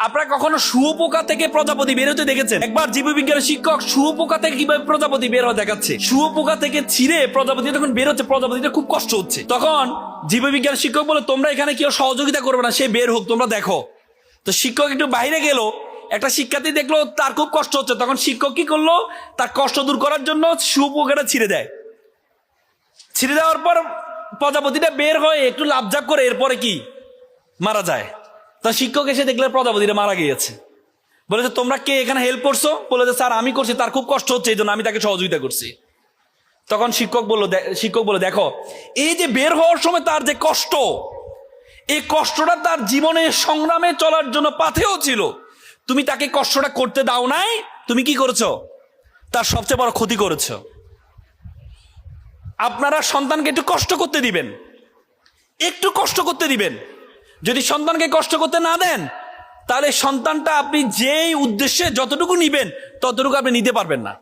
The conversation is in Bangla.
আপনারা কখনো শুয়োপোকা থেকে প্রজাপতি বের হতে দেখেছেন? একবার জীববিজ্ঞানের শিক্ষক শুয়োপোকা থেকে কিভাবে প্রজাপতি বের হওয়া দেখাচ্ছে। শুয়োপোকা থেকে ছিঁড়ে প্রজাপতি যখন বের হচ্ছে, প্রজাপতিটা খুব কষ্ট হচ্ছে। তখন জীববিজ্ঞানের শিক্ষক বলে, তোমরা এখানে কেউ সহযোগিতা করবে না, সে বের হোক, তোমরা দেখো। তো শিক্ষক একটু বাইরে গেল, একটা শিক্ষার্থী দেখলো তার খুব কষ্ট হচ্ছে। তখন শিক্ষক কি করলো, তার কষ্ট দূর করার জন্য শুয়োপোকাটা ছিঁড়ে দেয়। ছিঁড়ে দেওয়ার পর প্রজাপতিটা বের হয়ে একটু লাফঝাপ করে এরপরে কি মারা যায়। তো শিক্ষক এসে দেখলে প্রজাপতিটা মারা গিয়েছে। বলেছে, তোমরা কে এখানে হেল্প করছো? বলেছে, স্যার আমি করছি, তার খুব কষ্ট হচ্ছে, এই জন্য আমি তাকে সহযোগিতা করছি। তখন শিক্ষক বলে, দেখো, এই যে বের হওয়ার সময় তার যে কষ্ট, এই কষ্টটা তার জীবনে সংগ্রামে চলার জন্য পাথেয় ছিল। তুমি তাকে কষ্টটা করতে দাও নাই, তুমি কি করেছো? তার সবচেয়ে বড় ক্ষতি করেছো। আপনারা সন্তানকে একটু কষ্ট করতে দিবেন, একটু কষ্ট করতে দিবেন। যদি সন্তানকে কষ্ট করতে না দেন, তাহলে সন্তানটা আপনি যেই উদ্দেশ্যে যতটুকু নিবেন ততটুকু আপনি নিতে পারবেন না।